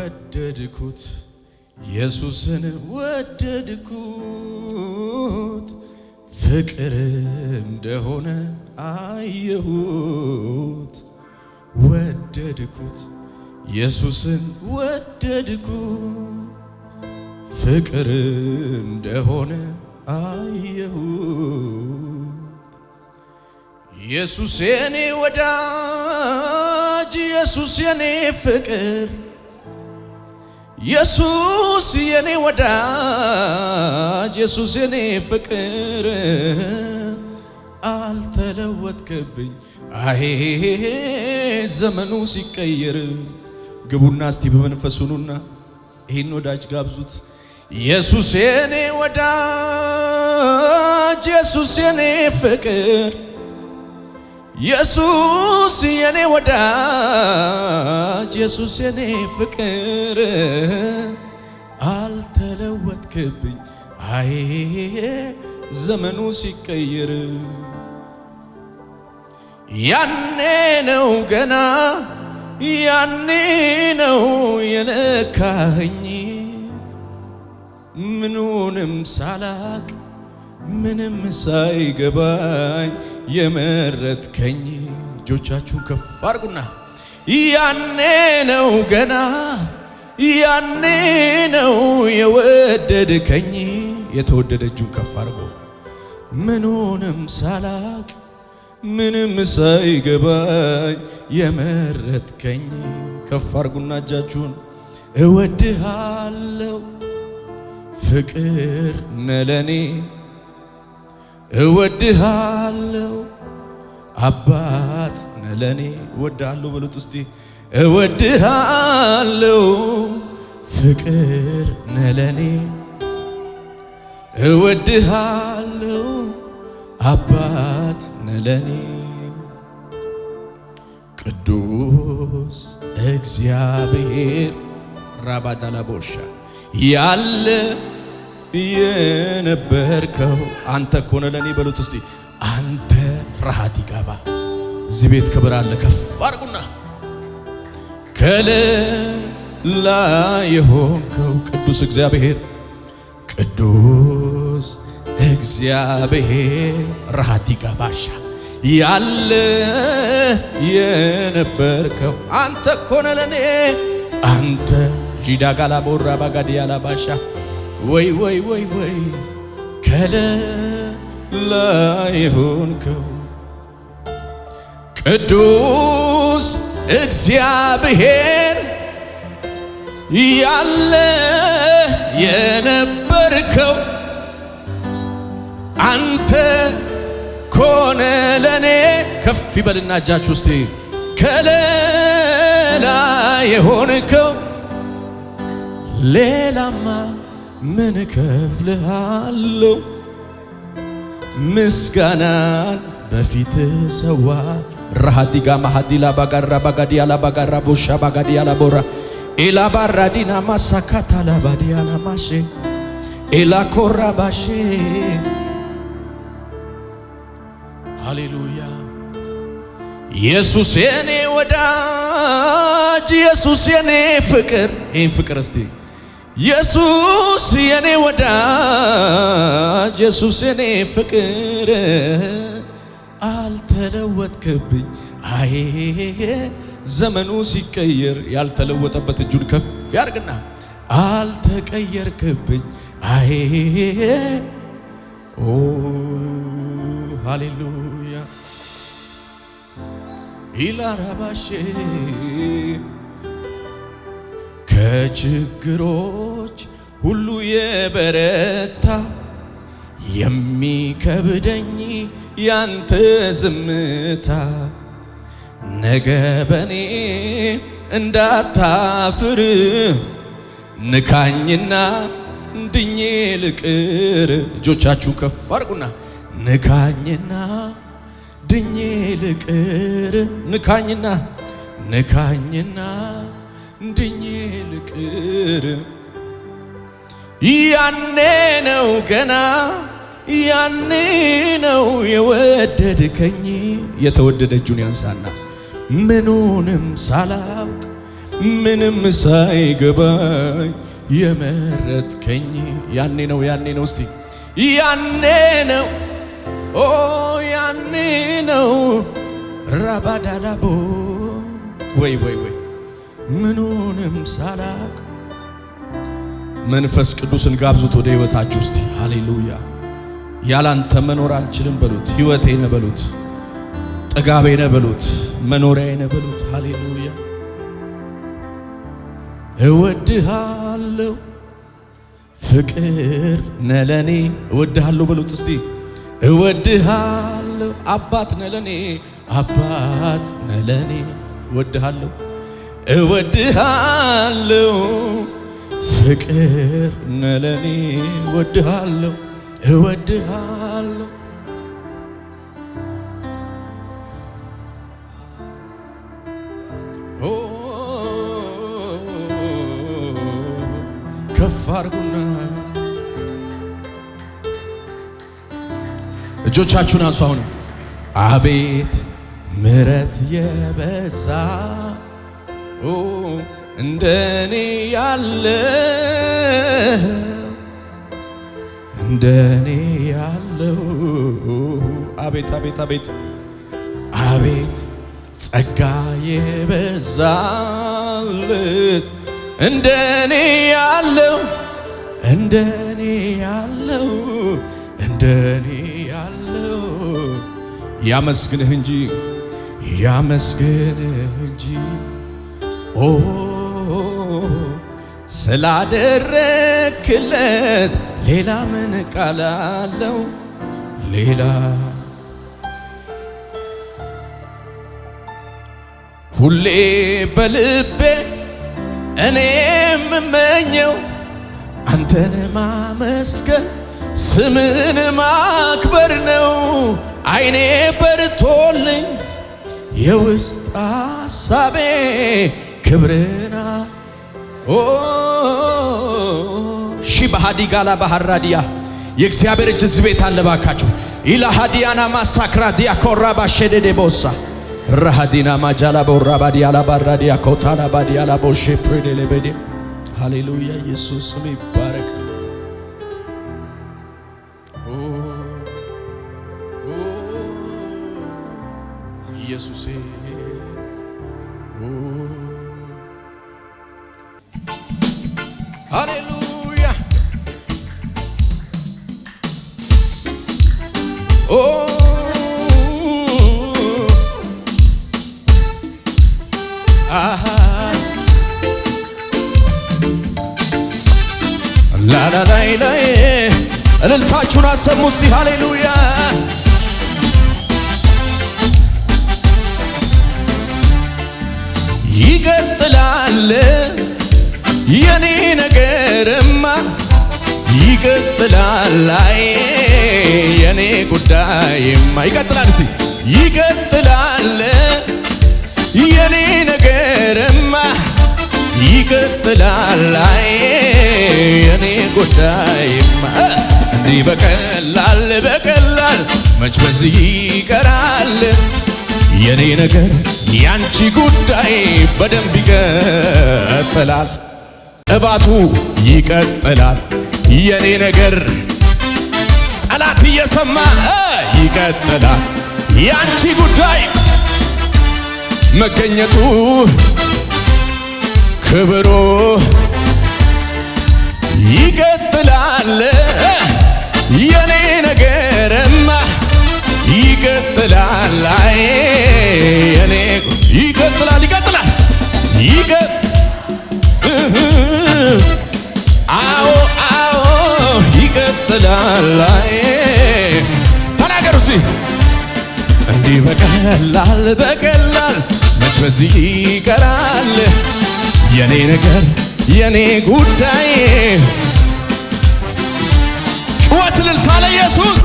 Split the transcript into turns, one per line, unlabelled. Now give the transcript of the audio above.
ወደድኩት ኢየሱስን ወደድኩት ፍቅር እንደሆነ አየሁት ወደድኩት ኢየሱስን ወደድኩት ፍቅር እንደሆነ አየሁት ኢየሱስ የኔ ወዳጅ ኢየሱስ የኔ ፍቅር ኢየሱስ የኔ ወዳጅ ኢየሱስ የኔ ፍቅር አልተለወጥክብኝ አሄ ዘመኑ ሲቀየር ግቡና እስቲ በመንፈሱኑና ይሄን ወዳጅ ጋብዙት ኢየሱስ የኔ ወዳጅ ኢየሱስ የኔ ፍቅር ኢየሱስ የኔ ወዳጅ ኢየሱስ የኔ ፍቅር አልተለወጥክብኝ አይ ዘመኑ ሲቀየር ያኔ ነው ገና ያኔ ነው የነካኸኝ ምኑንም ሳላቅ ምንም ሳይገባኝ የመረጥከኝ እጆቻችሁን ከፍ አድርጉና ያኔ ነው ገና ያኔ ነው የወደድከኝ የተወደደ እጁን ከፍ አድርጎ ምኑንም ሳላቅ ምንም ሳይገባኝ የመረጥከኝ ከፍ አድርጉና እጃችሁን እወድሃለሁ ፍቅር ነለኔ እወድሃለሁ አባት ነለኔ እወድሃለሁ በሉት እስቲ እወድሃለሁ ፍቅር ነለኔ እወድሃለሁ አባት ነለኔ ቅዱስ እግዚአብሔር ራባዳላቦሻ ያለ የነበርከው አንተ ኮነ ለኔ በሉት እስቲ አንተ ራሃት ይጋባ እዚህ ቤት ክብር አለ ከፍ አድርጉና ከለላ የሆንከው ቅዱስ እግዚአብሔር ቅዱስ እግዚአብሔር ራሃት ይጋባሻ ያለ የነበርከው አንተ ኮነ ለኔ አንተ ጂዳጋላ ቦራ ባጋዲያላ ባሻ ወይ ወይ ወይ ወይ ከለላ የሆንከው ቅዱስ እግዚአብሔር ያለ የነበርከው አንተ ኮነ ለኔ ከፍ ይበልና እጃችሁ እስቲ ከለላ የሆንከው ሌላማ ምን ከፍልሃለሁ ምስጋናን በፊት ሰዋ ራሃዲጋ ማሃዲላ ባጋራ ባጋዲያላ ባጋራ ቦሻ ባጋዲያላ ቦራ ኤላ ባራዲና ማሳካታ ላባዲያላ ማሼ ኤላ ኮራ ባሼ ሃሌሉያ ኢየሱስ የኔ ወዳጅ ኢየሱስ የኔ ፍቅር ይሄን ፍቅር እስቲ ኢየሱስ የኔ ወዳጅ ኢየሱስ የኔ ፍቅር አልተለወጥክብኝ አይ ዘመኑ ሲቀየር ያልተለወጠበት እጁን ከፍ ያርግና አልተቀየርክብኝ አይ ኦ ሃሌሉያ ኢላራባሼ ከችግሮች ሁሉ የበረታ የሚከብደኝ ያንተ ዝምታ ነገ በኔ እንዳታፍር ንካኝና ድኜ ልቅር እጆቻችሁ ከፍ አድርጉና ንካኝና ድኜ ልቅር ንካኝና ድኜ ልቅር ያኔ ነው ገና ያኔ ነው የወደድከኝ የተወደደ እጁን ያንሳና ምኑንም ሳላውቅ ምንም ሳይገባኝ የመረጥከኝ ያኔ ነው እስቲ ያኔ ነው ኦ ያኔ ነው ራባዳላቦ ወይ ምኑንም ሳላቅ መንፈስ ቅዱስን ጋብዙት ወደ ሕይወታችሁ እስቲ ሃሌሉያ ያላንተ መኖር አልችልም በሉት ሕይወቴ ነህ በሉት ጥጋቤ ነህ በሉት መኖሪያዬ ነህ በሉት ሃሌሉያ እወድሃለሁ ፍቅር ነህ ለኔ እወድሃለሁ በሉት እስቲ እወድሃለሁ አባት ነህ ለኔ አባት ነህ ለኔ እወድሃለሁ ፍቅር ነህ ለኔ እወድሃለሁ ከፍ አድርጉና እጆቻችሁን አንሱ። አሁን አቤት ምሕረት የበዛ እንደኔ ያለው አቤት ጸጋ የበዛለት እንደኔ ያለው ያመስግንህ እንጂ ኦ ስላደረክለት ሌላ ምን ቃል አለው ሌላ ሁሌ በልቤ እኔ የምመኘው አንተን ማመስገን ስምን ማክበር ነው አይኔ በርቶልኝ የውስጥ ሐሳቤ ክብርና ሺባሃዲ ጋላ ባህራዲያ የእግዚአብሔር እጅ እዚህ ቤት አለ ባካችሁ ኢላሃዲያና ማሳክራዲያ ኮራባሸደደ ቦሳ ረሃዲና ማጃላ ቦራባዲያ ላባራዲያ ኮታላ ባዲያ ላቦሼ ፕሬደለበደ ሃሌሉያ ኢየሱስ ስም ይባረክ ኢየሱስ ሃሌሉያ ላላላይ እልልታችሁን አሰሙ እስቲ ሃሌሉያ ይቀጥላል የኔ ነገርማ ይቀጥላል የኔ ጉዳይማ ይቀጥላል እስቲ ይቀጥላል የኔ ነገርማ ይቀጥላል የኔ ጉዳይማ እንዲህ በቀላል መች በዚህ ይቀራል የኔ ነገር ያንቺ ጉዳይ በደንብ ይቀጥላል እባቱ ይቀጥላል የኔ ነገር ጠላት እየሰማ ይቀጥላል ያንቺ ጉዳይ መገኘቱ ክብሩ ይቀጥላል የኔ ነገርማ ይቀጥላል የኔ ይቀጥላል አዎ ይቀጥላል ተናገሩ እስቲ እንዲህ በቀላል መች በዚህ ይቀራል የኔ ነገር የኔ ጉዳይ ጩኸት እልልታ ለኢየሱስ